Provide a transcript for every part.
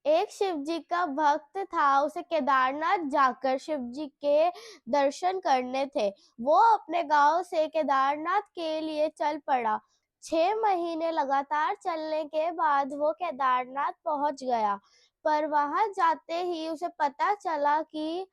एक शिव जी का भक्त था, उसे केदारनाथ जाकर शिव जी के दर्शन करने थे। वो अपने गांव से केदारनाथ के लिए चल पड़ा। 6 महीने लगातार चलने के बाद वो केदारनाथ पहुंच गया, पर वहां जाते ही उसे पता चला कि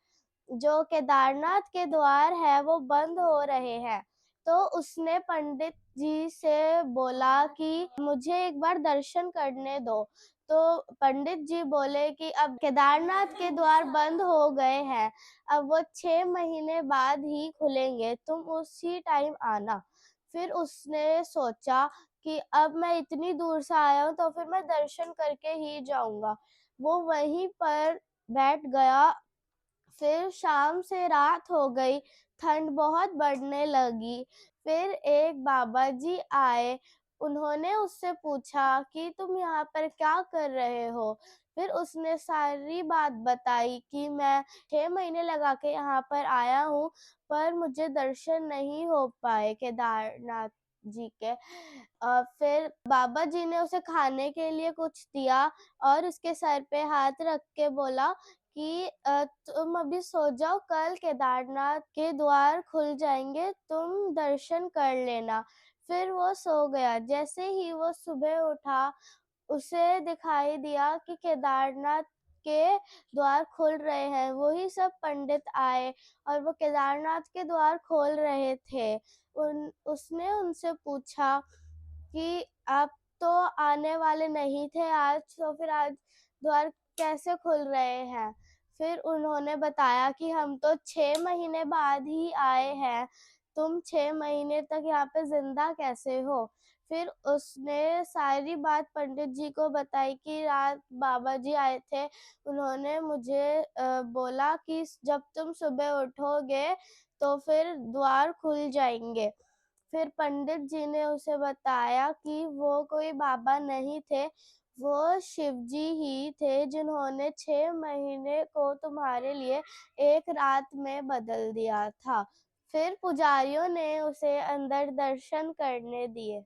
जो केदारनाथ के द्वार है वो बंद हो रहे हैं। तो उसने पंडित जी से बोला कि मुझे एक बार दर्शन करने दो। तो पंडित जी बोले कि अब केदारनाथ के द्वार बंद हो गए हैं, अब वो 6 महीने बाद ही खुलेंगे, तुम उसी टाइम आना। फिर उसने सोचा कि अब मैं इतनी दूर से आया हूँ तो फिर मैं दर्शन करके ही जाऊंगा। वो वहीं पर बैठ गया। फिर शाम से रात हो गई, ठंड बहुत बढ़ने लगी। फिर एक बाबा जी आए, उन्होंने उससे पूछा कि तुम यहाँ पर क्या कर रहे हो? फिर उसने सारी बात बताई कि मैं 6 महीने लगा के यहाँ पर आया हूँ, पर मुझे दर्शन नहीं हो पाए केदारनाथ जी के। फिर बाबा जी ने उसे खाने के लिए कुछ दिया और उसके सर पे हाथ रख के बोला कि तुम अभी सो जाओ, कल केदारनाथ के द्वार खुल जाएंगे, तुम दर्शन कर लेना। फिर वो सो गया। जैसे ही वो सुबह उठा, उसे दिखाई दिया कि केदारनाथ के द्वार खुल रहे हैं। वही सब पंडित आए और वो केदारनाथ के द्वार खोल रहे थे। उसने उनसे पूछा कि आप तो आने वाले नहीं थे आज, तो फिर आज द्वार कैसे खुल रहे हैं? फिर उन्होंने बताया कि हम तो 6 महीने बाद ही आए हैं, तुम 6 महीने तक यहाँ पे जिंदा कैसे हो? फिर उसने सारी बात पंडित जी को बताई कि रात बाबा जी आए थे, उन्होंने मुझे बोला कि जब तुम सुबह उठोगे तो फिर द्वार खुल जाएंगे। फिर पंडित जी ने उसे बताया कि वो कोई बाबा नहीं थे, वो शिव जी ही थे जिन्होंने 6 महीने को तुम्हारे लिए एक रात में बदल दिया था। फिर पुजारियों ने उसे अंदर दर्शन करने दिए।